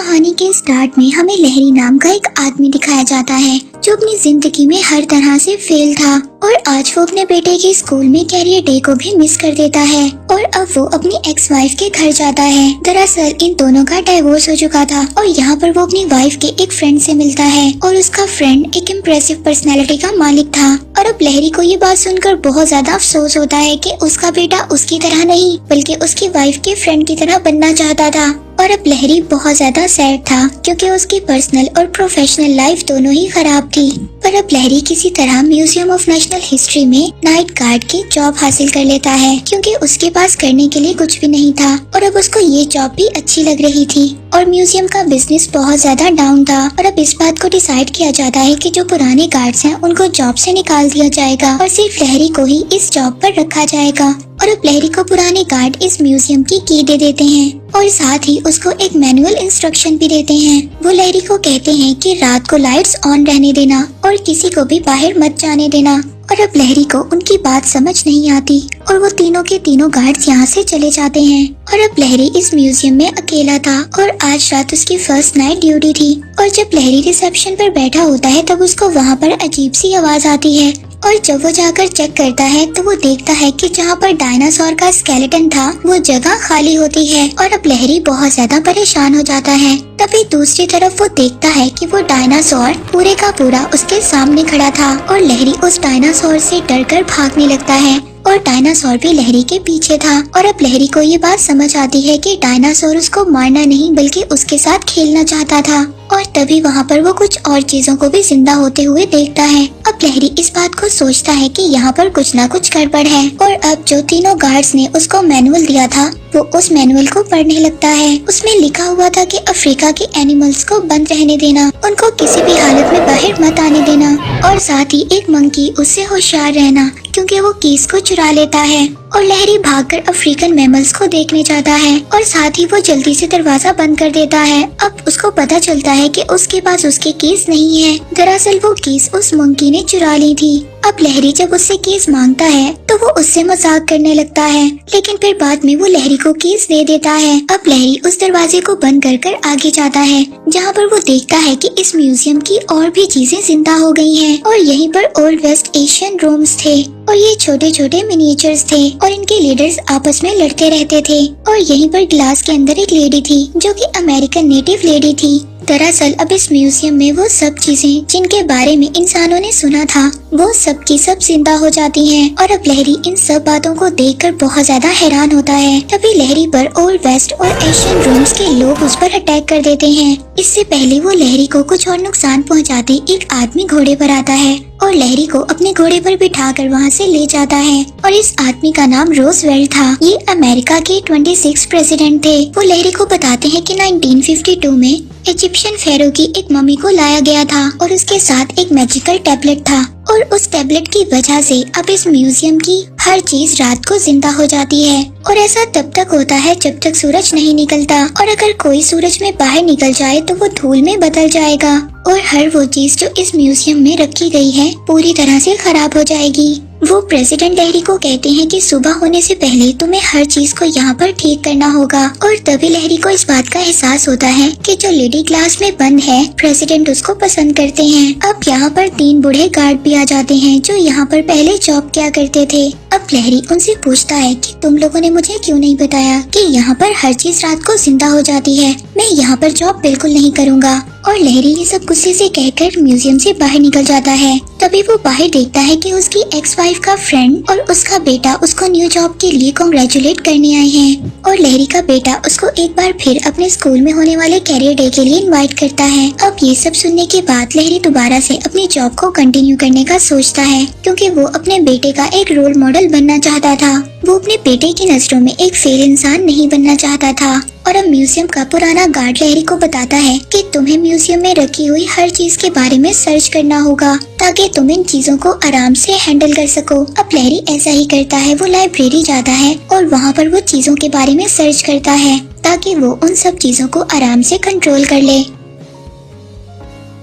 कहानी के स्टार्ट में हमें लहरी नाम का एक आदमी दिखाया जाता है जो अपनी जिंदगी में हर तरह से फेल था और आज वो अपने बेटे के स्कूल में कैरियर डे को भी मिस कर देता है और अब वो अपनी एक्स वाइफ के घर जाता है। दरअसल इन दोनों का डाइवोर्स हो चुका था और यहाँ पर वो अपनी वाइफ के एक फ्रेंड से मिलता है और उसका फ्रेंड एक इम्प्रेसिव पर्सनैलिटी का मालिक था। और अब लहरी को ये बात सुनकर बहुत ज्यादा अफसोस होता है कि उसका बेटा उसकी तरह नहीं बल्कि उसकी वाइफ के फ्रेंड की तरह बनना चाहता था। और अब लहरी बहुत ज्यादा सैड था क्योंकि उसकी पर्सनल और प्रोफेशनल लाइफ दोनों ही खराब थी। पर अब लहरी किसी तरह म्यूजियम ऑफ नेशनल हिस्ट्री में नाइट गार्ड की जॉब हासिल कर लेता है क्योंकि उसके पास करने के लिए कुछ भी नहीं था और अब उसको ये जॉब भी अच्छी लग रही थी। और म्यूजियम का बिजनेस बहुत ज्यादा डाउन था और अब इस बात को डिसाइड किया जाता है कि जो पुराने गार्ड्स हैं उनको जॉब से निकाल दिया जाएगा और सिर्फ लहरी को ही इस जॉब पर रखा जाएगा। और अब लहरी को पुराने गार्ड इस म्यूजियम की की दे देते हैं और साथ ही उसको एक मैनुअल इंस्ट्रक्शन भी देते हैं। वो लहरी को कहते हैं कि रात को लाइट्स ऑन रहने देना और किसी को भी बाहर मत जाने देना। और अब लहरी को उनकी बात समझ नहीं आती और वो तीनों के तीनों गार्ड्स यहाँ से चले जाते हैं। और अब लहरी इस म्यूजियम में अकेला था और आज रात उसकी फर्स्ट नाइट ड्यूटी थी। और जब लहरी रिसेप्शन पर बैठा होता है तब उसको वहाँ पर अजीब सी आवाज आती है और जब वो जाकर चेक करता है तो वो देखता है कि जहाँ पर डायनासोर का स्केलेटन था वो जगह खाली होती है। और अब लहरी बहुत ज्यादा परेशान हो जाता है। तभी दूसरी तरफ वो देखता है कि वो डायनासोर पूरे का पूरा उसके सामने खड़ा था और लहरी उस डायनासोर से डरकर भागने लगता है और डायनासोर भी लहरी के पीछे था। और अब लहरी को ये बात समझ आती है कि डायनासोर उसको मारना नहीं बल्कि उसके साथ खेलना चाहता था। और तभी वहाँ पर वो कुछ और चीजों को भी जिंदा होते हुए देखता है। अब लहरी इस बात को सोचता है कि यहाँ पर कुछ ना कुछ गड़बड़ है और अब जो तीनों गार्ड्स ने उसको मैनुअल दिया था वो उस मैनुअल को पढ़ने लगता है। उसमें लिखा हुआ था कि अफ्रीका के एनिमल्स को बंद रहने देना, उनको किसी भी हालत में बाहर मत आने देना और साथ ही एक मंकी उससे होशियार रहना क्योंकि वो कीस को चुरा लेता है। और लहरी भागकर अफ्रीकन मैमल्स को देखने जाता है और साथ ही वो जल्दी से दरवाजा बंद कर देता है। अब उसको पता चलता है कि उसके पास उसके कीस नहीं है। दरअसल वो कीस उस मंकी ने चुरा ली थी। अब लहरी जब उससे कीस मांगता है तो वो उससे मजाक करने लगता है लेकिन फिर बाद में वो लहरी को कीस दे देता है। अब लहरी उस दरवाजे को बंद कर आगे जाता है जहाँ पर वो देखता है कि इस म्यूजियम की और भी चीजें जिंदा हो गई हैं और यहीं पर ओल्ड वेस्ट एशियन रूम्स थे और ये छोटे छोटे मिनिएचर्स थे और इनके लीडर्स आपस में लड़ते रहते थे। और यहीं पर ग्लास के अंदर एक लेडी थी जो कि अमेरिकन नेटिव लेडी थी। दरअसल अब इस म्यूजियम में वो सब चीजें जिनके बारे में इंसानों ने सुना था वो सब की सब जिंदा हो जाती हैं। और अब लहरी इन सब बातों को देखकर बहुत ज्यादा हैरान होता है। तभी लहरी पर ओल्ड वेस्ट और एशियन रूम्स के लोग उस पर अटैक कर देते हैं। इससे पहले वो लहरी को कुछ और नुकसान पहुंचाते एक आदमी घोड़े पर आता है और लहरी को अपने घोड़े पर बिठाकर वहां से ले जाता है। और इस आदमी का नाम रोजवेल्ट था। ये अमेरिका के 26 प्रेसिडेंट थे। वो लहरी को बताते हैं कि 1952 में इजिप्शियन फेरो की एक मम्मी को लाया गया था और उसके साथ एक मैजिकल टैबलेट था और उस टैबलेट की वजह से अब इस म्यूजियम की हर चीज रात को जिंदा हो जाती है। और ऐसा तब तक होता है जब तक सूरज नहीं निकलता और अगर कोई सूरज में बाहर निकल जाए तो वो धूल में बदल जाएगा और हर वो चीज जो इस म्यूजियम में रखी गई है पूरी तरह से खराब हो जाएगी। वो प्रेसिडेंट लहरी को कहते हैं कि सुबह होने से पहले तुम्हें हर चीज को यहाँ पर ठीक करना होगा। और तभी लहरी को इस बात का एहसास होता है कि जो लेडी क्लास में बंद है प्रेसिडेंट उसको पसंद करते हैं। अब यहाँ पर 3 बूढ़े गार्ड भी आ जाते हैं जो यहाँ पर पहले जॉब किया करते थे। अब लहरी उनसे पूछता है कि तुम लोगों ने मुझे क्यों नहीं बताया कि यहाँ पर हर चीज रात को जिंदा हो जाती है। मैं यहाँ पर जॉब बिल्कुल नहीं करूँगा। और लहरी ये सब गुस्से से कहकर म्यूजियम से बाहर निकल जाता है। तभी वो बाहर देखता है कि उसकी एक्स वाइफ का फ्रेंड और उसका बेटा उसको न्यू जॉब के लिए कांग्रेचुलेट करने आए हैं। और लहरी का बेटा उसको एक बार फिर अपने स्कूल में होने वाले कैरियर डे के लिए इनवाइट करता है। अब ये सब सुनने के बाद लहरी दोबारा से अपनी जॉब को कंटिन्यू करने का सोचता है क्योंकि वो अपने बेटे का एक रोल मॉडल बनना चाहता था। वो अपने बेटे की नजरों में एक फेल इंसान नहीं बनना चाहता था। और अब म्यूजियम का पुराना गार्ड लहरी को बताता है कि तुम्हें म्यूजियम में रखी हुई हर चीज के बारे में सर्च करना होगा ताकि तुम इन चीजों को आराम से हैंडल कर सको। अब लहरी ऐसा ही करता है। वो लाइब्रेरी जाता है और वहाँ पर वो चीजों के बारे में सर्च करता है ताकि वो उन सब चीजों को आराम से कंट्रोल कर ले।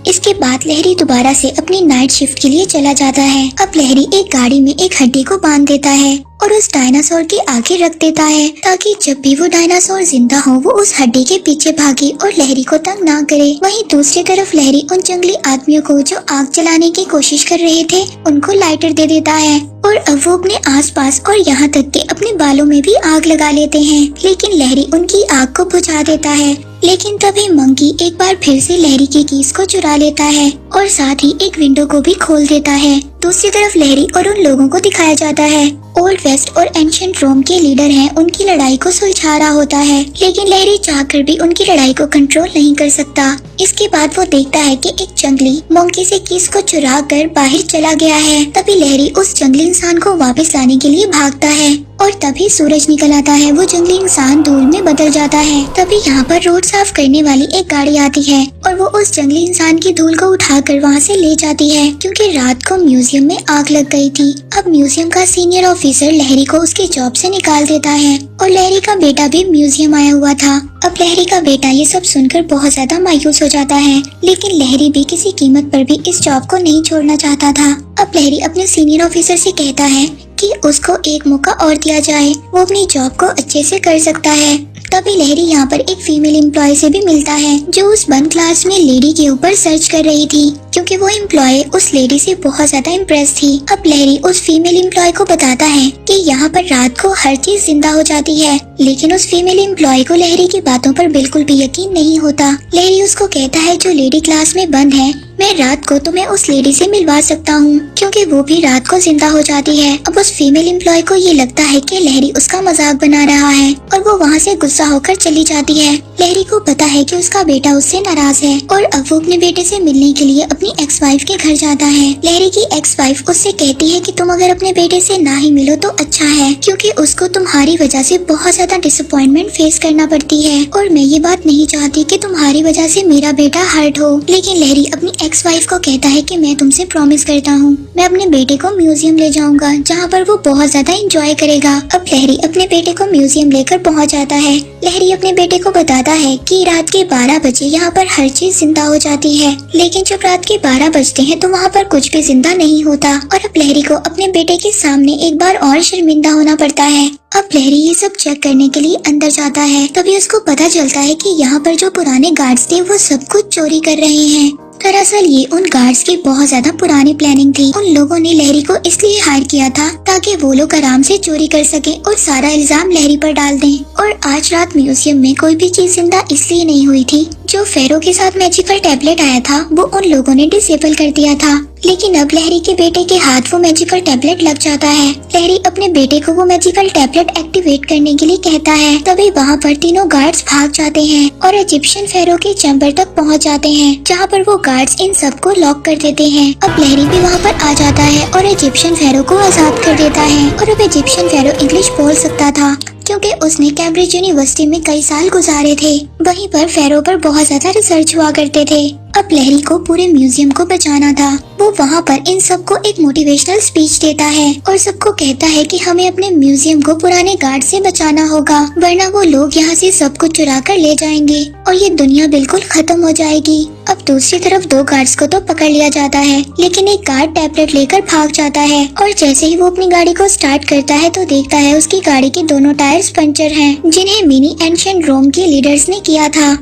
इसके बाद लहरी दोबारा से अपनी नाइट शिफ्ट के लिए चला जाता है। अब लहरी एक गाड़ी में एक हड्डी को बांध देता है और उस डायनासोर के आगे रख देता है ताकि जब भी वो डायनासोर जिंदा हो वो उस हड्डी के पीछे भागे और लहरी को तंग ना करे। वहीं दूसरी तरफ लहरी उन जंगली आदमियों को जो आग जलाने की कोशिश कर रहे थे उनको लाइटर दे देता है और अब वो अपने आसपास और यहाँ तक कि अपने बालों में भी आग लगा लेते हैं, लेकिन लहरी उनकी आग को बुझा देता है। लेकिन तभी मंकी एक बार फिर से लहरी की कीज को चुरा लेता है और साथ ही एक विंडो को भी खोल देता है। दूसरी तरफ लहरी और उन लोगों को दिखाया जाता है ओल्ड वेस्ट और एंशिएंट रोम के लीडर हैं, उनकी लड़ाई को सुलझा रहा होता है, लेकिन लहरी चाहकर भी उनकी लड़ाई को कंट्रोल नहीं कर सकता। इसके बाद वो देखता है कि एक जंगली मंकी से कीज को चुरा कर बाहर चला गया है। तभी लहरी उस जंगली इंसान को वापस लाने के लिए भागता है और तभी सूरज निकल आता है। वो जंगली इंसान धूल में बदल जाता है। तभी यहाँ पर रोड साफ करने वाली एक गाड़ी आती है और वो उस जंगली इंसान की धूल को उठाकर वहाँ से ले जाती है क्योंकि रात को म्यूजियम में आग लग गई थी। अब म्यूजियम का सीनियर ऑफिसर लहरी को उसके जॉब से निकाल देता है और लहरी का बेटा भी म्यूजियम आया हुआ था। अब लहरी का बेटा ये सब सुनकर बहुत ज्यादा मायूस हो जाता है, लेकिन लहरी भी किसी कीमत पर भी इस जॉब को नहीं छोड़ना चाहता था। अब लहरी अपने सीनियर ऑफिसर से कहता है कि उसको एक मौका और दिया जाए, वो अपनी जॉब को अच्छे से कर सकता है। तभी लहरी यहाँ पर एक फीमेल एम्प्लॉय से भी मिलता है जो उस बंद क्लास में लेडी के ऊपर सर्च कर रही थी क्योंकि वो एम्प्लॉय उस लेडी से बहुत ज्यादा इम्प्रेस थी। अब लहरी उस फीमेल एम्प्लॉय को बताता है कि यहाँ पर रात को हर चीज जिंदा हो जाती है, लेकिन उस फीमेल एम्प्लॉय को लहरी की बातों पर बिल्कुल भी यकीन नहीं होता। लहरी उसको कहता है जो लेडी क्लास में बंद है मैं रात को तुम्हें उस लेडी से मिलवा सकता हूँ क्योंकि वो भी रात को जिंदा हो जाती है। अब उस फीमेल एम्प्लॉय को ये लगता है कि लहरी उसका मजाक बना रहा है और वो वहाँ से गुस्सा होकर चली जाती है। लहरी को पता है कि उसका बेटा उससे नाराज है और अब वो अपने बेटे से मिलने के लिए अपनी एक्स वाइफ के घर जाता है। लहरी की एक्स वाइफ उससे कहती है कि तुम अगर अपने बेटे से ना ही मिलो तो अच्छा है क्योंकि उसको तुम्हारी वजह से बहुत ज्यादा डिसअपॉइंटमेंट फेस करना पड़ती है और मैं ये बात नहीं चाहती कि तुम्हारी वजह से मेरा बेटा हर्ट हो। लेकिन लहरी अपनी एक्स वाइफ को कहता है कि मैं तुमसे प्रॉमिस करता हूँ मैं अपने बेटे को म्यूजियम ले जाऊंगा जहाँ पर वो बहुत ज्यादा एंजॉय करेगा। अब लहरी अपने बेटे को म्यूजियम लेकर पहुँच जाता है। लहरी अपने बेटे को बताता है कि रात के 12 बजे यहाँ पर हर चीज जिंदा हो जाती है, लेकिन जब रात के 12 बजते हैं तो वहाँ पर कुछ भी जिंदा नहीं होता और अब लहरी को अपने बेटे के सामने एक बार और शर्मिंदा होना पड़ता है। अब लहरी ये सब चेक करने के लिए अंदर जाता है। तभी उसको पता चलता है कि यहाँ पर जो पुराने गार्ड्स थे वो सब कुछ चोरी कर रहे हैं। दरअसल ये उन गार्ड्स की बहुत ज्यादा पुरानी प्लानिंग थी। उन लोगों ने लहरी को इसलिए हायर किया था ताकि वो लोग आराम से चोरी कर सके और सारा इल्जाम लहरी पर डाल दें। और आज रात म्यूजियम में कोई भी चीज जिंदा इसलिए नहीं हुई थी, जो फेरो के साथ मैजिकल टैबलेट आया था वो उन लोगों ने डिसेबल कर दिया था, लेकिन अब लहरी के बेटे के हाथ वो मैजिकल टैबलेट लग जाता है। लहरी अपने बेटे को वो मैजिकल टैबलेट एक्टिवेट करने के लिए कहता है। तभी वहाँ पर तीनों गार्ड्स भाग जाते हैं और इजिप्शियन फेरो के चैम्बर तक पहुँच जाते हैं जहाँ पर वो गार्ड्स इन सबको लॉक कर देते हैं। अब लहरी भी वहाँ पर आ जाता है और इजिप्शियन फेरो को आजाद कर देता है और अब इजिप्शियन फेरो इंग्लिश बोल सकता था क्योंकि उसने कैम्ब्रिज यूनिवर्सिटी में कई साल गुजारे थे। वहीं पर फेरो पर बहुत ज्यादा रिसर्च हुआ करते थे। अब लहरी को पूरे म्यूजियम को बचाना था। वो वहाँ पर इन सबको एक मोटिवेशनल स्पीच देता है और सबको कहता है कि हमें अपने म्यूजियम को पुराने गार्ड से बचाना होगा, वरना वो लोग यहाँ से सब कुछ चुरा कर ले जाएंगे और ये दुनिया बिल्कुल खत्म हो जाएगी। अब दूसरी तरफ दो गार्ड्स को तो पकड़ लिया जाता है, लेकिन एक गार्ड टैबलेट लेकर भाग जाता है और जैसे ही वो अपनी गाड़ी को स्टार्ट करता है तो देखता है उसकी गाड़ी के दोनों टायर्स पंचर हैं, जिन्हें मिनी एंशिएंट रोम के लीडर्स ने किया था।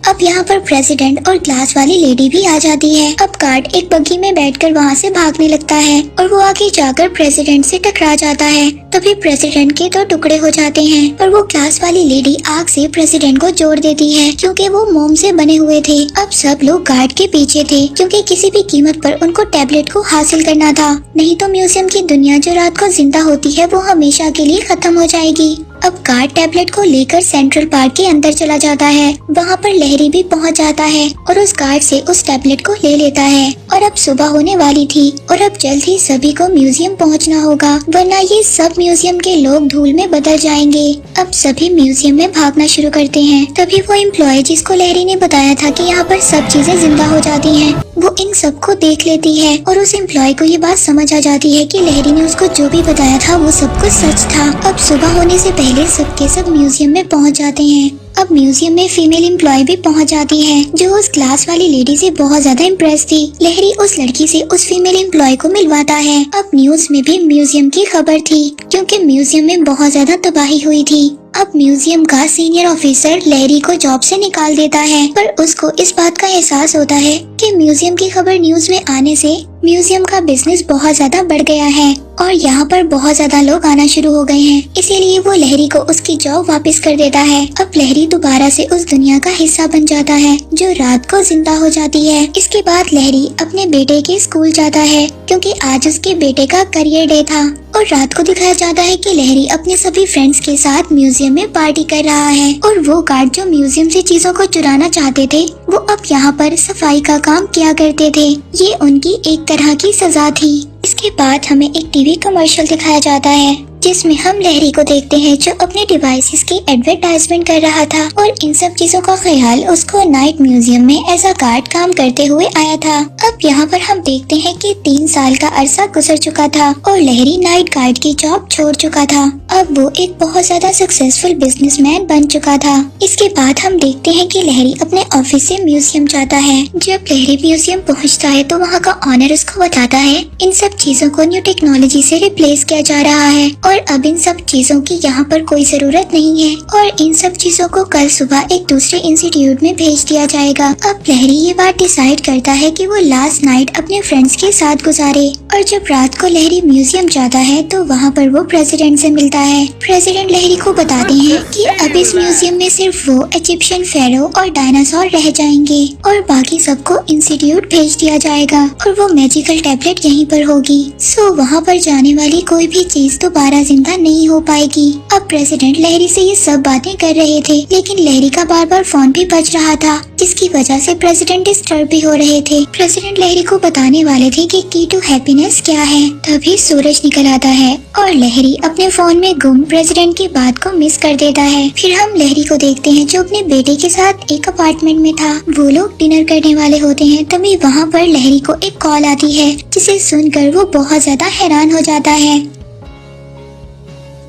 अब यहाँ पर प्रेसिडेंट और ग्लास वाली लेडी भी आ जाती है। अब गार्ड एक बग्गी में बैठकर वहाँ से भागने लगता है और वो आगे जाकर प्रेसिडेंट से टकरा जाता है। तभी प्रेसिडेंट के दो टुकड़े हो जाते हैं और वो ग्लास वाली लेडी आग से प्रेसिडेंट को जोड़ देती है क्योंकि वो मोम से बने हुए थे। अब सब लोग गार्ड के पीछे थे क्योंकि किसी भी कीमत पर उनको टैबलेट को हासिल करना था, नहीं तो म्यूजियम की दुनिया जो रात को जिंदा होती है वो हमेशा के लिए खत्म हो जाएगी। अब गार्ड टैबलेट को लेकर सेंट्रल पार्क के अंदर चला जाता है। वहाँ पर लहरी भी पहुँच जाता है और उस गार्ड से उस टैबलेट को ले लेता है। और अब सुबह होने वाली थी और अब जल्द ही सभी को म्यूजियम पहुँचना होगा, वरना ये सब म्यूजियम के लोग धूल में बदल जाएंगे। अब सभी म्यूजियम में भागना शुरू करते हैं। तभी वो एम्प्लॉय जिसको लहरी ने बताया था कि यहाँ पर सब चीजें जिंदा हो जाती हैं, वो इन सबको देख लेती है और उस एम्प्लॉय को ये बात समझ आ जाती है कि लहरी ने उसको जो भी बताया था वो सब कुछ सच था। अब सुबह होने से पहले सबके सब म्यूजियम में पहुँच जाते हैं। अब म्यूजियम में फीमेल एम्प्लॉय भी पहुंच जाती है, जो उस क्लास वाली लेडी से बहुत ज्यादा इम्प्रेस थी। लहरी उस लड़की से उस फीमेल एम्प्लॉय को मिलवाता है। अब न्यूज में भी म्यूजियम की खबर थी, क्योंकि म्यूजियम में बहुत ज्यादा तबाही हुई थी। अब म्यूजियम का सीनियर ऑफिसर लहरी को जॉब से निकाल देता है, पर उसको इस बात का एहसास होता है कि म्यूजियम की खबर न्यूज में आने से म्यूजियम का बिजनेस बहुत ज्यादा बढ़ गया है और यहाँ पर बहुत ज्यादा लोग आना शुरू हो गए हैं। इसीलिए वो लहरी को उसकी जॉब वापस कर देता है। अब लहरी दोबारा से उस दुनिया का हिस्सा बन जाता है, जो रात को जिंदा हो जाती है। इसके बाद लहरी अपने बेटे के स्कूल जाता है, क्योंकि आज उसके बेटे का करियर डे था। और रात को दिखाया जाता है कि लहरी अपने सभी फ्रेंड्स के साथ म्यूजियम में पार्टी कर रहा है और वो गार्ड जो म्यूजियम से चीजों को चुराना चाहते थे, वो अब यहाँ पर सफाई का काम किया करते थे। ये उनकी एक तरह की सजा थी। इसके बाद हमें एक टीवी कमर्शियल दिखाया जाता है, जिसमें हम लहरी को देखते हैं जो अपने डिवाइसेस की एडवर्टाइजमेंट कर रहा था और इन सब चीजों का ख्याल उसको नाइट म्यूजियम में एज अ गार्ड काम करते हुए आया था। अब यहाँ पर हम देखते हैं कि 3 साल का अरसा गुजर चुका था और लहरी नाइट गार्ड की जॉब छोड़ चुका था। अब वो एक बहुत ज्यादा सक्सेसफुल बिजनेसमैन बन चुका था। इसके बाद हम देखते हैं कि लहरी अपने ऑफिस से म्यूजियम जाता है। जब लहरी म्यूजियम पहुँचता है तो वहाँ का ऑनर उसको बताता है इन सब चीजों को न्यू टेक्नोलॉजी से रिप्लेस किया जा रहा है और अब इन सब चीजों की यहाँ पर कोई जरूरत नहीं है और इन सब चीजों को कल सुबह एक दूसरे इंस्टीट्यूट में भेज दिया जाएगा। अब लहरी ये बात डिसाइड करता है कि वो लास्ट नाइट अपने फ्रेंड्स के साथ गुजारे और जब रात को लहरी म्यूजियम जाता है तो वहाँ पर वो प्रेसिडेंट से मिलता है। प्रेसिडेंट लहरी को बताते हैं कि अब इस म्यूजियम में सिर्फ वो इजिप्शियन फेरो और डायनासोर रह जाएंगे और बाकी सबको इंस्टीट्यूट भेज दिया जाएगा और वो मैजिकल टैबलेट यहीं पर होगी। सो वहाँ पर जाने वाली कोई भी चीज दोबारा जिंदा नहीं हो पाएगी। अब प्रेसिडेंट लहरी से ये सब बातें कर रहे थे, लेकिन लहरी का बार बार फोन भी बज रहा था, जिसकी वजह से प्रेसिडेंट डिस्टर्ब भी हो रहे थे। प्रेसिडेंट लहरी को बताने वाले थे कि की टू हैप्पीनेस क्या है। तभी सूरज निकल आता है और लहरी अपने फोन में गुम प्रेसिडेंट की बात को मिस कर देता है। फिर हम लहरी को देखते हैं जो अपने बेटे के साथ एक अपार्टमेंट में था। वो लोग डिनर करने वाले होते हैं, तभी वहाँ पर लहरी को एक कॉल आती है, जिसे सुनकर वो बहुत ज्यादा हैरान हो जाता है,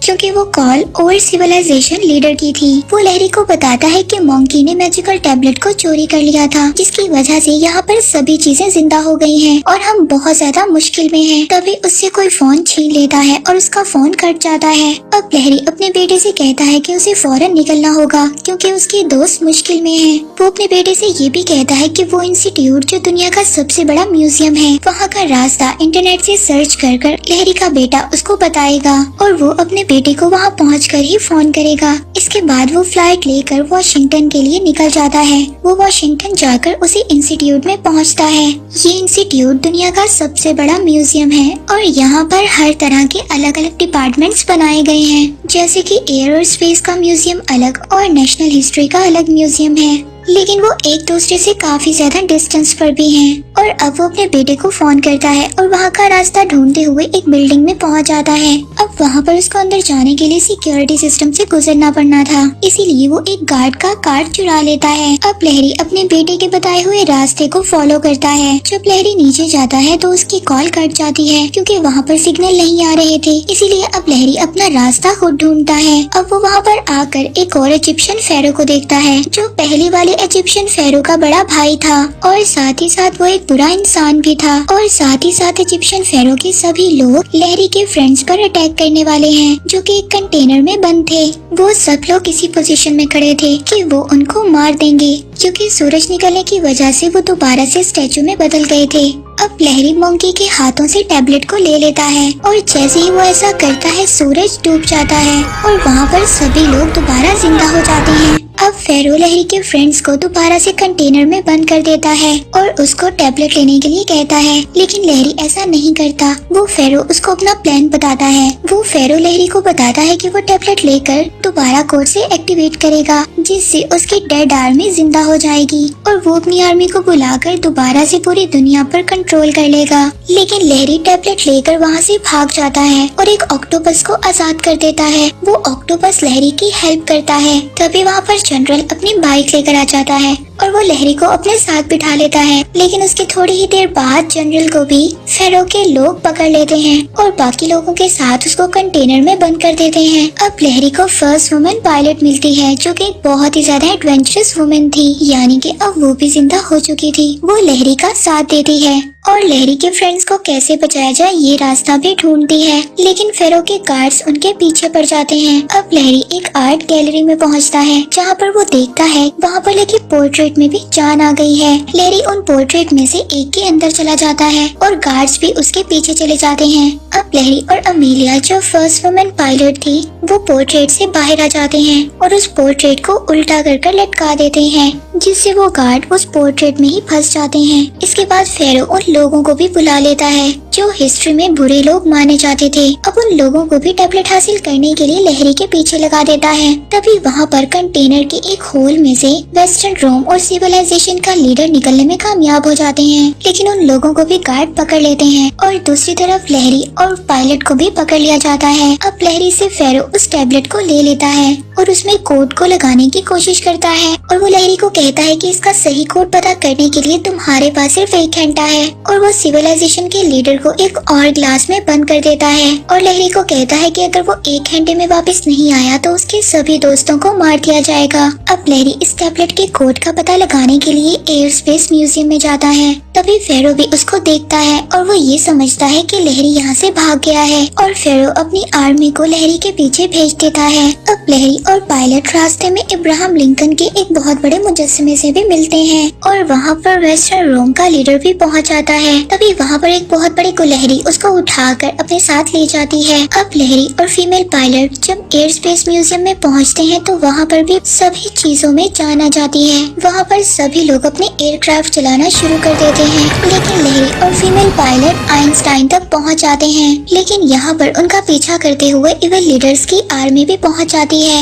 क्योंकि वो कॉल ओल्ड सिविलाइजेशन लीडर की थी। वो लहरी को बताता है कि मॉन्की ने मैजिकल टैबलेट को चोरी कर लिया था, जिसकी वजह से यहाँ पर सभी चीजें जिंदा हो गई हैं और हम बहुत ज्यादा मुश्किल में हैं। तभी उससे कोई फोन छीन लेता है और उसका फोन कट जाता है। अब लहरी अपने बेटे से कहता है कि उसे फौरन निकलना होगा, क्योंकि उसके दोस्त मुश्किल में हैं। वो अपने बेटे से ये भी कहता है कि वो इंस्टीट्यूट जो दुनिया का सबसे बड़ा म्यूजियम है, वहाँ का रास्ता इंटरनेट से सर्च कर लहरी का बेटा उसको बताएगा और वो अपने बेटे को वहाँ पहुँचकर ही फोन करेगा। इसके बाद वो फ्लाइट लेकर वॉशिंगटन के लिए निकल जाता है। वो वॉशिंगटन जाकर उसी इंस्टीट्यूट में पहुँचता है। ये इंस्टीट्यूट दुनिया का सबसे बड़ा म्यूजियम है और यहाँ पर हर तरह के अलग अलग डिपार्टमेंट्स बनाए गए हैं, जैसे कि एयर और स्पेस का म्यूजियम अलग और नेशनल हिस्ट्री का अलग म्यूजियम है, लेकिन वो एक दूसरे से काफी ज्यादा डिस्टेंस पर भी हैं। और अब वो अपने बेटे को फोन करता है और वहाँ का रास्ता ढूंढते हुए एक बिल्डिंग में पहुँच जाता है। अब वहाँ पर उसको अंदर जाने के लिए सिक्योरिटी सिस्टम से गुजरना पड़ना था, इसीलिए वो एक गार्ड का कार्ड चुरा लेता है। अब लहरी अपने बेटे के बताए हुए रास्ते को फॉलो करता है। जब लहरी नीचे जाता है तो उसकी कॉल कट जाती है, क्योंकि वहाँ पर सिग्नल नहीं आ रहे थे। इसीलिए अब लहरी अपना रास्ता खुद ढूंढता है। अब वो वहाँ पर आकर एक और इजिप्शियन फेरो को देखता है, जो पहले वाले इजिप्शियन फेरो का बड़ा भाई था और साथ ही साथ वो एक बुरा इंसान भी था। और साथ ही साथ इजिप्शियन फेरो के सभी लोग लहरी के फ्रेंड्स पर अटैक करने वाले हैं, जो कि एक कंटेनर में बंद थे। वो सब लोग इसी पोजीशन में खड़े थे कि वो उनको मार देंगे, क्योंकि सूरज निकलने की वजह से वो दोबारा से स्टैचू में बदल गए थे। अब लहरी मॉन्की के हाथों से टैबलेट को ले लेता है और जैसे ही वो ऐसा करता है सूरज डूब जाता है और वहाँ पर सभी लोग दोबारा जिंदा हो जाते हैं। अब फेरो लहरी के फ्रेंड्स को दोबारा से कंटेनर में बंद कर देता है और उसको टैबलेट लेने के लिए कहता है, लेकिन लहरी ऐसा नहीं करता। वो फेरो उसको अपना प्लान बताता है। वो फेरो लहरी को बताता है कि वो टैबलेट लेकर दोबारा कोड से एक्टिवेट करेगा, जिससे उसकी डेड आर्मी जिंदा हो जाएगी और वो अपनी आर्मी को बुलाकर दोबारा से पूरी दुनिया पर कंट्रोल कर लेगा। लेकिन लहरी टैबलेट लेकर वहाँ से भाग जाता है और एक ऑक्टोपस को आजाद कर देता है। वो ऑक्टोपस लहरी की हेल्प करता है। तभी वहाँ पर जनरल अपनी बाइक लेकर आ जाता है और वो लहरी को अपने साथ बिठा लेता है। लेकिन उसके थोड़ी ही देर बाद जनरल को भी फेरो के लोग पकड़ लेते हैं और बाकी लोगों के साथ उसको कंटेनर में बंद कर देते हैं। अब लहरी को फर्स्ट वुमेन पायलट मिलती है जो कि एक बहुत ही ज्यादा एडवेंचरस वुमेन थी, यानी कि अब वो भी जिंदा हो चुकी थी। वो लहरी का साथ देती है और लहरी के फ्रेंड्स को कैसे बचाया जाए ये रास्ता भी ढूंढती है। लेकिन फेरो के गार्ड्स उनके पीछे पड़ जाते हैं। अब लहरी एक आर्ट गैलरी में पहुंचता है जहां पर वो देखता है वहां पर लगी पोर्ट्रेट में भी जान आ गई है। लहरी उन पोर्ट्रेट में से एक के अंदर चला जाता है और गार्ड्स भी उसके पीछे चले जाते हैं। अब लहरी और अमेलिया जो फर्स्ट वुमेन पायलट थी वो पोर्ट्रेट से बाहर आ जाते हैं और उस पोर्ट्रेट को उल्टा कर लटका देते हैं, जिससे वो गार्ड उस पोर्ट्रेट में ही फंस जाते हैं। इसके बाद फेरो उन लोगों को भी बुला लेता है जो हिस्ट्री में बुरे लोग माने जाते थे। अब उन लोगों को भी टैबलेट हासिल करने के लिए लहरी के पीछे लगा देता है। तभी वहाँ पर कंटेनर के एक होल में से वेस्टर्न रोम और सिविलाइजेशन का लीडर निकलने में कामयाब हो जाते हैं। लेकिन उन लोगों को भी गार्ड पकड़ लेते हैं और दूसरी तरफ लहरी और पायलट को भी पकड़ लिया जाता है। अब लहरी से फेरो उस टैबलेट को ले लेता है और उसमें कोड को लगाने की कोशिश करता है और वो लहरी को कहता है कि इसका सही कोड पता करने के लिए तुम्हारे पास सिर्फ 1 घंटा है। और वो सिविलाइजेशन के लीडर को एक और ग्लास में बंद कर देता है और लहरी को कहता है कि अगर वो 1 घंटे में वापस नहीं आया तो उसके सभी दोस्तों को मार दिया जाएगा। अब लहरी इस टैबलेट के कोड का पता लगाने के लिए एयर स्पेस म्यूजियम में जाता है। तभी फेरो भी उसको देखता है और वो ये समझता है कि लहरी यहाँ से भाग गया है और फेरो अपनी आर्मी को लहरी के पीछे भेज देता है। अब लहरी और पायलट रास्ते में इब्राहिम लिंकन के एक बहुत बड़े मुजस्समे से भी मिलते हैं और वहाँ पर वेस्टर्न रोम का लीडर भी पहुँच जाता है। तभी वहाँ पर एक बहुत बड़ी गुलहरी उसको उठाकर अपने साथ ले जाती है। अब लहरी और फीमेल पायलट जब एयर स्पेस म्यूजियम में पहुँचते हैं तो वहाँ पर भी सभी चीजों में जान आ जाती है। वहाँ पर सभी लोग अपने एयरक्राफ्ट चलाना शुरू कर देते हैं। लेकिन लहरी और फीमेल पायलट आइंस्टाइन तक पहुँच जाते हैं। लेकिन यहाँ पर उनका पीछा करते हुए इविल लीडर्स की आर्मी भी पहुँच जाती है।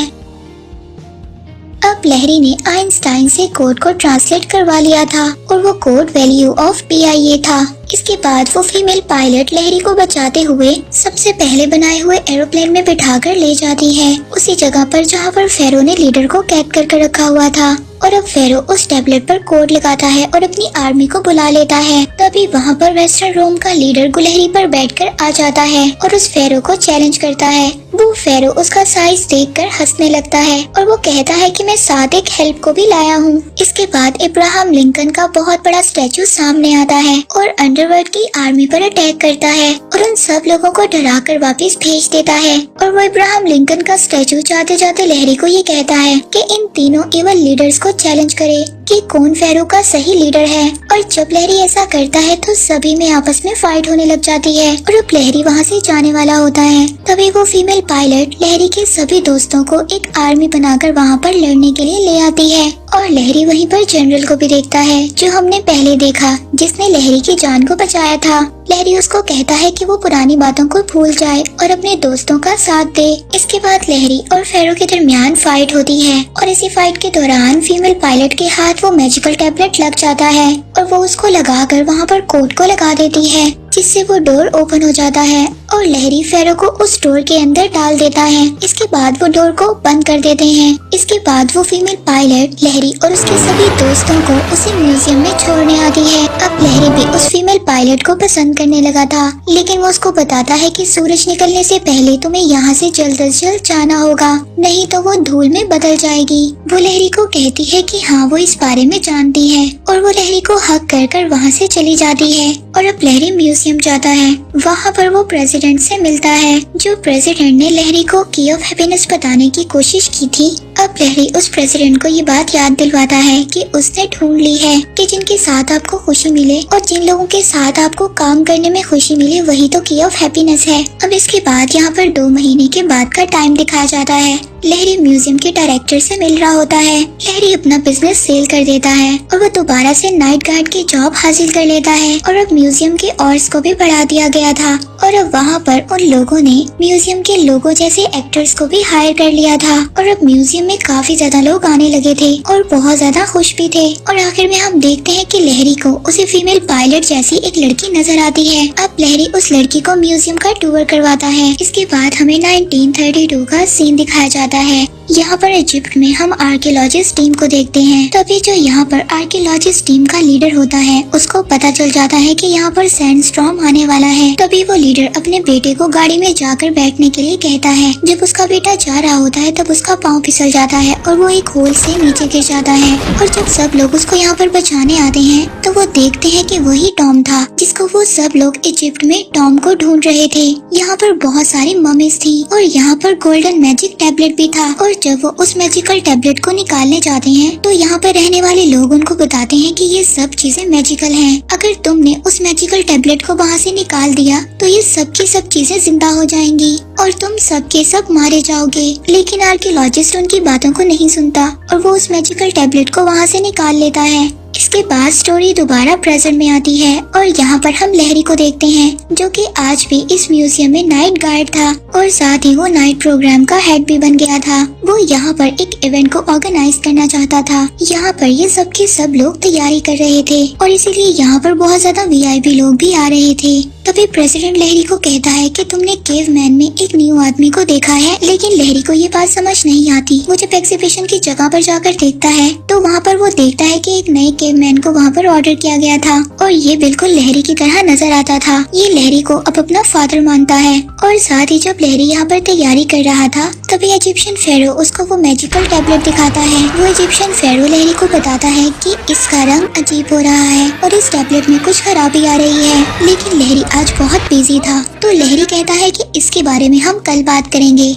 अब लहरी ने आइंस्टाइन से कोड को ट्रांसलेट करवा लिया था और वो कोड वैल्यू ऑफ PIA था। इसके बाद वो फीमेल पायलट लहरी को बचाते हुए सबसे पहले बनाए हुए एरोप्लेन में बिठाकर ले जाती है, उसी जगह पर जहाँ पर फेरो ने लीडर को कैद करके रखा हुआ था। और अब फेरो उस टैबलेट पर कोड लगाता है और अपनी आर्मी को बुला लेता है। तभी वहाँ पर वेस्टर्न रोम का लीडर गुलहरी पर बैठकर आ जाता है और उस फेरो को चैलेंज करता है। वो फेरो उसका साइज देखकर हंसने लगता है और वो कहता है कि मैं साथ एक हेल्प को भी लाया हूँ। इसके बाद इब्राहिम लिंकन का बहुत बड़ा स्टैचू सामने आता है और अंडरवर्ल्ड की आर्मी पर अटैक करता है और उन सब लोगों को डराकर वापस भेज देता है। और वो इब्राहिम लिंकन का स्टैचू जाते जाते लहरी को ये कहता है कि इन तीनों इवल लीडर्स को चैलेंज करे कि कौन फेरो का सही लीडर है। और जब लहरी ऐसा करता है तो सभी में आपस में फाइट होने लग जाती है और अब लहरी वहाँ से जाने वाला होता है। तभी वो फीमेल पायलट लहरी के सभी दोस्तों को एक आर्मी बनाकर वहाँ पर लड़ने के लिए ले आती है और लहरी वहीं पर जनरल को भी देखता है जो हमने पहले देखा, जिसने लहरी की जान को बचाया था। लहरी उसको कहता है कि वो पुरानी बातों को भूल जाए और अपने दोस्तों का साथ दे। इसके बाद लहरी और फेरो के दरमियान फाइट होती है और इसी फाइट के दौरान फीमेल पायलट के हाथ वो मैजिकल टैबलेट लग जाता है और वो उसको लगाकर वहाँ पर कोड को लगा देती है, जिससे वो डोर ओपन हो जाता है और लहरी फेरो को उस डोर के अंदर डाल देता है। इसके बाद वो डोर को बंद कर देते हैं। इसके बाद वो फीमेल पायलट लहरी और उसके सभी दोस्तों को उसी म्यूजियम में छोड़ने आती है। अब लहरी भी उस फीमेल पायलट को पसंद करने लगा था, लेकिन वो उसको बताता है कि सूरज निकलने से पहले तुम्हें यहाँ से जल्द अज जल्द जाना होगा, नहीं तो वो धूल में बदल जाएगी। वो लहरी को कहती है कि हाँ वो इस बारे में जानती है और वो लहरी को हक कर वहाँ से चली जाती है। और अब लहरी म्यूजियम जाता है। वहाँ पर वो प्रेसिडेंट से मिलता है, जो प्रेसिडेंट ने लहरी को की ऑफ हैप्पीनेस बताने की कोशिश की थी। अब लहरी उस प्रेसिडेंट को ये बात याद दिलवाता है कि उसने ढूंढ ली है कि जिनके साथ आपको खुशी मिले और जिन लोगों के साथ आपको काम करने में खुशी मिले वही तो की ऑफ हैप्पीनेस है। अब इसके बाद यहाँ पर 2 महीने के बाद का टाइम दिखाया जाता है। लहरी म्यूजियम के डायरेक्टर से मिल रहा होता है। लहरी अपना बिजनेस सेल कर देता है और वो दोबारा से नाइट गार्ड की जॉब हासिल कर लेता है और अब म्यूजियम के ऑर्स को भी बढ़ा दिया गया था और अब वहाँ पर उन लोगों ने म्यूजियम के लोगों जैसे एक्टर्स को भी हायर कर लिया था और अब म्यूजियम में काफी ज्यादा लोग आने लगे थे और बहुत ज्यादा खुश भी थे। और आखिर में हम देखते हैं कि लहरी को उसी फीमेल पायलट जैसी एक लड़की नजर आती है। अब लहरी उस लड़की को म्यूजियम का टूर करवाता है। इसके बाद हमें 1932 का सीन दिखाया जाता है। यहाँ पर इजिप्ट में हम आर्कियोलॉजिस्ट टीम को देखते हैं। तभी जो यहाँ पर आर्कियोलॉजिस्ट टीम का लीडर होता है उसको पता चल जाता है कि यहाँ पर सैंडस्टॉर्म आने वाला है। तभी वो लीडर अपने बेटे को गाड़ी में जाकर बैठने के लिए कहता है। जब उसका बेटा जा रहा होता है तब उसका पाँव फिसल जाता है और वो एक होल से नीचे गिर जाता है। और जब सब लोग उसको यहाँ पर बचाने आते हैं तो वो देखते हैं कि वही टॉम था जिसको वो सब लोग इजिप्ट में टॉम को ढूंढ रहे थे। यहाँ पर बहुत सारी ममीज थी और यहाँ पर गोल्डन मैजिक टैबलेट भी था। और जब वो उस मैजिकल टैबलेट को निकालने जाते हैं तो यहाँ पर रहने वाले लोग उनको बताते हैं कि ये सब चीजें मैजिकल हैं। अगर तुमने उस मैजिकल टैबलेट को वहाँ से निकाल दिया तो ये सब की सब चीजें जिंदा हो जाएंगी और तुम सब के सब मारे जाओगे। लेकिन आर्कियोलॉजिस्ट उनकी बातों को नहीं सुनता और वो उस मैजिकल टैबलेट को वहाँ से निकाल लेता है। इसके बाद स्टोरी दोबारा प्रेजेंट में आती है और यहाँ पर हम लहरी को देखते हैं जो कि आज भी इस म्यूजियम में नाइट गार्ड था और साथ ही वो नाइट प्रोग्राम का हेड भी बन गया था। वो यहाँ पर एक इवेंट को ऑर्गेनाइज करना चाहता था। यहाँ पर ये सब के सब लोग तैयारी कर रहे थे और इसीलिए यहाँ पर बहुत ज्यादा वीआईपी लोग भी आ रहे थे। तभी प्रेसिडेंट लहरी को कहता है कि तुमने केव मैन में एक न्यू आदमी को देखा है। लेकिन लहरी को ये बात समझ नहीं आती। वो जब एग्जीबिशन की जगह पर जाकर देखता है तो वहाँ पर वो देखता है कि एक नए केव मैन को वहाँ पर ऑर्डर किया गया था और ये बिल्कुल लहरी की तरह नजर आता था। ये लहरी को अब अपना फादर मानता है। और साथ ही जब लहरी यहाँ पर तैयारी कर रहा था तभी इजिप्शियन फेरो उसको वो मैजिकल टैबलेट दिखाता है। वो इजिप्शियन फेरो लहरी को बताता है कि इसका रंग अजीब हो रहा है और इस टैबलेट में कुछ खराबी आ रही है। लेकिन लहरी आज बहुत बिजी था तो लहरी कहता है कि इसके बारे में हम कल बात करेंगे।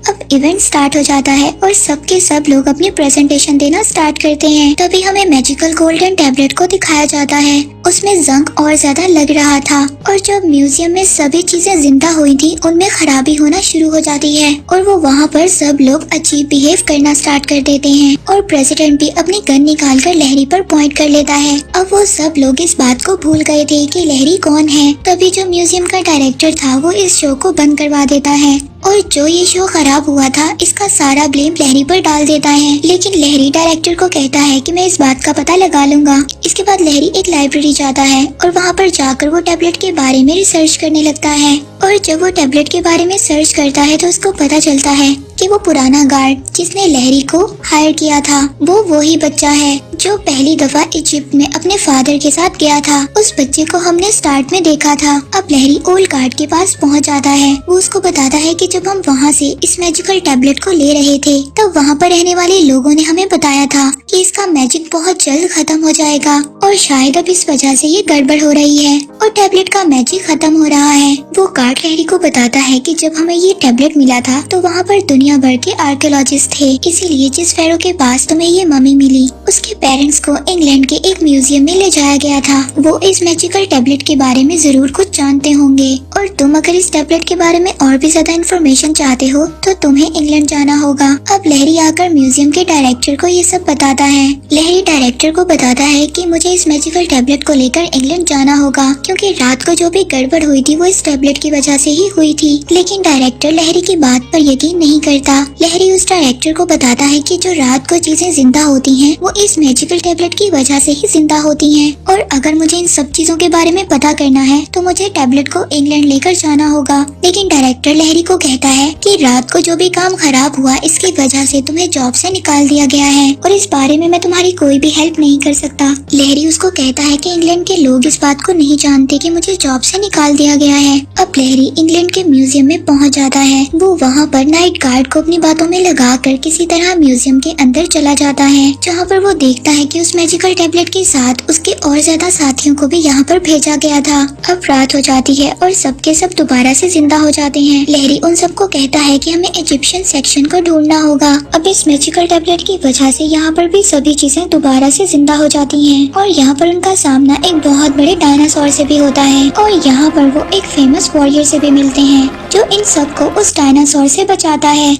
अब इवेंट स्टार्ट हो जाता है और सबके सब लोग अपनी प्रेजेंटेशन देना स्टार्ट करते हैं। तभी हमें मैजिकल गोल्डन टैबलेट को दिखाया जाता है। उसमें जंग और ज्यादा लग रहा था और जब म्यूजियम में सभी चीजें जिंदा हुई थी उनमें खराबी होना शुरू हो जाती है और वो वहाँ पर सब लोग अजीब बिहेव करना स्टार्ट कर देते हैं और प्रेसिडेंट भी अपनी गन निकाल कर लहरी पर पॉइंट कर लेता है। अब वो सब लोग इस बात को भूल गए थे कि लहरी कौन है। तभी जो म्यूजियम का डायरेक्टर था वो इस शो को बंद करवा देता है और जो ये शो खराब हुआ था इसका सारा ब्लेम लहरी पर डाल देता है। लेकिन लहरी डायरेक्टर को कहता है कि मैं इस बात का पता लगा लूंगा। इसके बाद लहरी एक लाइब्रेरी जाता है और वहाँ पर जाकर वो टैबलेट के बारे में रिसर्च करने लगता है। और जब वो टैबलेट के बारे में सर्च करता है तो उसको पता चलता है कि वो पुराना गार्ड जिसने लहरी को हायर किया था वो वही बच्चा है जो पहली दफा इजिप्ट में अपने फादर के साथ गया था। उस बच्चे को हमने स्टार्ट में देखा था। अब लहरी ओल्ड गार्ड के पास पहुंच जाता है। वो उसको बताता है कि जब हम वहाँ से इस मैजिकल टैबलेट को ले रहे थे तब वहाँ पर रहने वाले लोगों ने हमें बताया था कि इसका मैजिक बहुत जल्द खत्म हो जाएगा और शायद अब इस वजह से ये गड़बड़ हो रही है और टैबलेट का मैजिक खत्म हो रहा है। वो गार्ड लहरी को बताता है कि जब हमें ये टैबलेट मिला था तो वहाँ पर दुनिया भर के आर्कियोलॉजिस्ट थे, इसीलिए जिस फेरो के पास तुम्हें ये मम्मी मिली उसके पेरेंट्स को इंग्लैंड के एक म्यूजियम में ले जाया गया था। वो इस मैजिकल टैबलेट के बारे में जरूर कुछ जानते होंगे और तुम अगर इस टैबलेट के बारे में और भी ज्यादा इन्फॉर्मेशन चाहते हो तो तुम्हें इंग्लैंड जाना होगा। अब लहरी आकर म्यूजियम के डायरेक्टर को ये सब बताता है। लहरी डायरेक्टर को बताता है कि मुझे इस मैजिकल टैबलेट को लेकर इंग्लैंड जाना होगा क्योंकि रात को जो भी गड़बड़ हुई थी वो इस टैबलेट की वजह से ही हुई थी। लेकिन डायरेक्टर लहरी की बात पर यकीन नहीं करता। लहरी उस डायरेक्टर को बताता है कि जो रात को चीजें जिंदा होती हैं वो इस मैजिकल टैबलेट की वजह से ही जिंदा होती हैं और अगर मुझे इन सब चीजों के बारे में पता करना है तो मुझे टैबलेट को इंग्लैंड लेकर जाना होगा। लेकिन डायरेक्टर लहरी को कहता है कि रात को जो भी काम खराब हुआ इसकी वजह से तुम्हें जॉब से निकाल दिया गया है और इस बारे में मैं तुम्हारी कोई भी हेल्प नहीं कर सकता। लहरी उसको कहता है कि इंग्लैंड के लोग इस बात को नहीं जानते कि मुझे जॉब से निकाल दिया गया है। अब लहरी इंग्लैंड के म्यूजियम में पहुंच जाता है। वो वहाँ पर नाइट गार्ड को अपनी बातों में लगाकर किसी तरह म्यूजियम के अंदर चला जाता है जहाँ पर वो देखता है कि उस मैजिकल टैबलेट के साथ उसके और ज्यादा साथियों को भी यहाँ पर भेजा गया था। अब रात हो जाती है और सबके सब दोबारा से जिंदा हो जाते हैं। लहरी उन सबको कहता है कि हमें इजिप्शियन सेक्शन को ढूंढना होगा। अब इस मैजिकल टैबलेट की वजह से यहाँ पर भी सभी चीजें दोबारा से जिंदा हो जाती हैं और यहाँ पर उनका सामना एक बहुत बड़े डायनासोर से भी होता है और यहाँ पर वो एक फेमस वॉरियर से भी मिलते हैं जो इन सबको उस डायनासोर से बचाता है।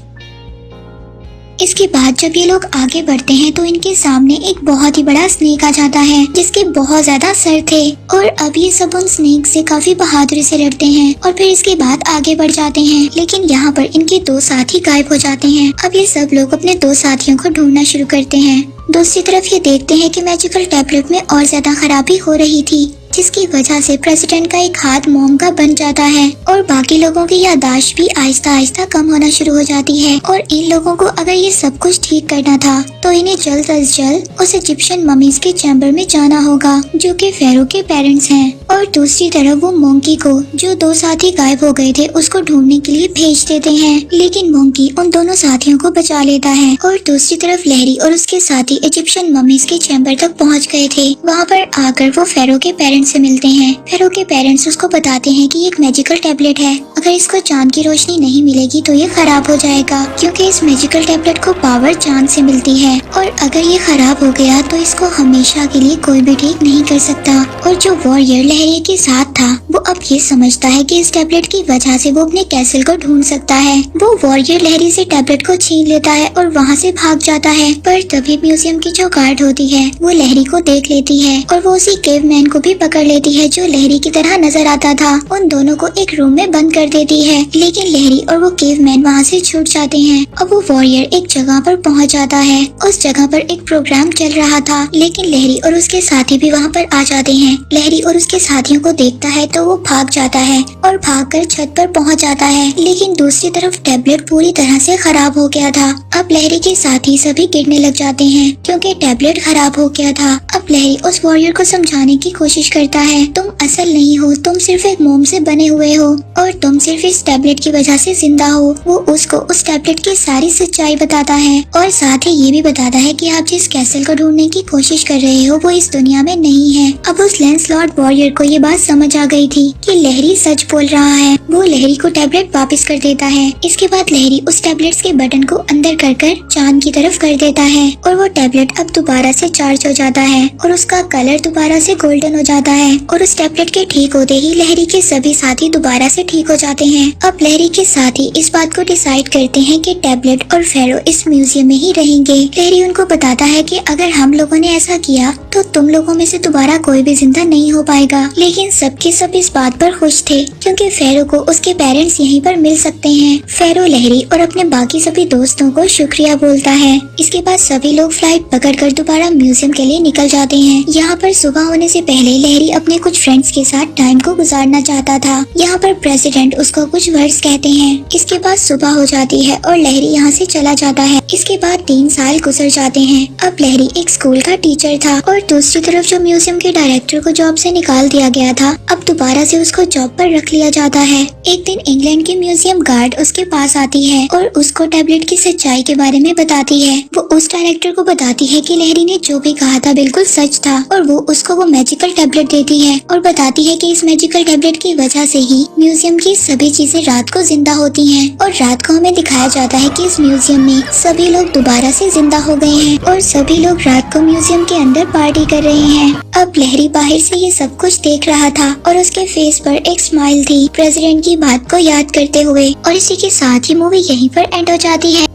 इसके बाद जब ये लोग आगे बढ़ते हैं तो इनके सामने एक बहुत ही बड़ा स्नेक आ जाता है जिसके बहुत ज्यादा सर थे और अब ये सब उन स्नेक से काफी बहादुरी से लड़ते हैं और फिर इसके बाद आगे बढ़ जाते हैं। लेकिन यहाँ पर इनके दो साथी गायब हो जाते हैं। अब ये सब लोग अपने दो साथियों को ढूंढना शुरू करते हैं। दूसरी तरफ ये देखते हैं कि मैजिकल टैबलेट में और ज्यादा खराबी हो रही थी जिसकी वजह से प्रेसिडेंट का एक हाथ मोम का बन जाता है और बाकी लोगों की याददाश्त भी आहिस्ता आहिस्ता कम होना शुरू हो जाती है। और इन लोगों को अगर ये सब कुछ ठीक करना था तो इन्हें जल्द अज जल्द उस इजिप्शियन ममीज के चैम्बर में जाना होगा जो कि फेरो के पेरेंट्स हैं। और दूसरी तरफ वो मोंकी को, जो दो साथी गायब हो गए थे, उसको ढूंढने के लिए भेज देते हैं, लेकिन मोंकी उन दोनों साथियों को बचा लेता है। और दूसरी तरफ लहरी और उसके साथी इजिप्शियन ममीज के चैम्बर तक पहुंच गए थे। वहां पर आकर वो फेरो के पेरेंट्स से मिलते हैं। फेरो के पेरेंट्स उसको बताते हैं कि ये एक मैजिकल टैबलेट है, अगर इसको चांद की रोशनी नहीं मिलेगी तो ये खराब हो जाएगा, क्योंकि इस मैजिकल टैबलेट को पावर चांद से मिलती है और अगर ये खराब हो गया तो इसको हमेशा के लिए कोई भी ठीक नहीं कर सकता। और जो वॉरियर लहरी के साथ था वो अब ये समझता है कि इस टैबलेट की वजह से वो अपने कैसल को ढूंढ सकता है। वो वॉरियर लहरी से टैबलेट को छीन लेता है और वहाँ से भाग जाता है, पर तभी म्यूजियम की जो गार्ड होती है वो लहरी को देख लेती है और वो उसी केवमैन को भी पकड़ लेती है जो लहरी की तरह नजर आता था। उन दोनों को एक रूम में बंद कर देती है, लेकिन लहरी और वो केवमैन वहाँ से छूट जाते हैं। अब वो वॉरियर एक जगह पर पहुँच जाता है। उस जगह पर एक प्रोग्राम चल रहा था, लेकिन लहरी और उसके साथी भी वहाँ पर आ जाते हैं। लहरी और उसके साथियों को देखता है तो वो भाग जाता है और भागकर छत पर पहुँच जाता है, लेकिन दूसरी तरफ टैबलेट पूरी तरह से खराब हो गया था। अब लहरी के साथी सभी गिरने लग जाते हैं क्योंकि टैबलेट खराब हो गया था। अब लहरी उस वॉरियर को समझाने की कोशिश करता है, तुम असल नहीं हो, तुम सिर्फ एक मोम से बने हुए हो और तुम सिर्फ इस टैबलेट की वजह से जिंदा हो। वो उसको उस टैबलेट की सारी सच्चाई बताता है और साथ ही ये भी बताता है कि आप जिस कैसल को ढूंढने की कोशिश कर रहे हो वो इस दुनिया में नहीं है। अब उस लैंसलॉट वॉरियर को ये बात समझ आ गई थी कि लहरी सच बोल रहा है। वो लहरी को टैबलेट वापस कर देता है। इसके बाद लहरी उस टैबलेट्स के बटन को अंदर कर चांद की तरफ कर देता है और वो टैबलेट अब दोबारा से चार्ज हो जाता है और उसका कलर दोबारा से गोल्डन हो जाता है। और उस टैबलेट के ठीक होते ही लहरी के सभी साथी दोबारा से ठीक हो जाते हैं। अब लहरी के साथी इस बात को डिसाइड करते हैं कि टैबलेट और फेरो इस म्यूजियम में ही रहेंगे। लहरी उनको बताता है कि अगर हम लोगों ने ऐसा किया तो तुम लोगों में से दोबारा कोई भी जिंदा नहीं हो पाएगा। लेकिन सबके सब इस बात पर खुश थे क्योंकि फेरो को उसके पेरेंट्स यहीं पर मिल सकते हैं। फेरो लहरी और अपने बाकी सभी दोस्तों को शुक्रिया बोलता है। इसके बाद सभी लोग फ्लाइट पकड़कर दोबारा म्यूजियम के लिए निकल जाते हैं। यहाँ पर सुबह होने से पहले लहरी अपने कुछ फ्रेंड्स के साथ टाइम को गुजारना चाहता था। यहाँ पर प्रेसिडेंट उसको कुछ वर्ड्स कहते हैं। इसके बाद सुबह हो जाती है और लहरी यहाँ से चला जाता है। इसके बाद 3 साल गुजर जाते हैं। अब लहरी एक स्कूल का टीचर था और दूसरी तरफ जो म्यूजियम के डायरेक्टर को जॉब से निकाल दिया गया था अब दोबारा से उसको जॉब पर रख लिया जाता है। एक दिन इंग्लैंड की म्यूजियम गार्ड उसके पास आती है और उसको टैबलेट की सच्चाई के बारे में बताती है। वो उस डायरेक्टर को बताती है कि लहरी ने जो भी कहा था बिल्कुल सच था और वो उसको वो मैजिकल टैबलेट देती है और बताती है कि इस मैजिकल टैबलेट की वजह से ही म्यूजियम की सभी चीजें रात को जिंदा होती हैं और रात को हमें दिखाया जाता है कि इस म्यूजियम में सभी लोग दोबारा से जिंदा हो गए हैं और सभी लोग रात को म्यूजियम के अंदर पार्टी कर रहे हैं। अब लहरी बाहर से ये सब कुछ देख रहा था और उसके फेस पर एक स्माइल थी प्रेसिडेंट की बात को याद करते हुए। और इसी के साथ ही मूवी यहीं पर एंड हो जाती है।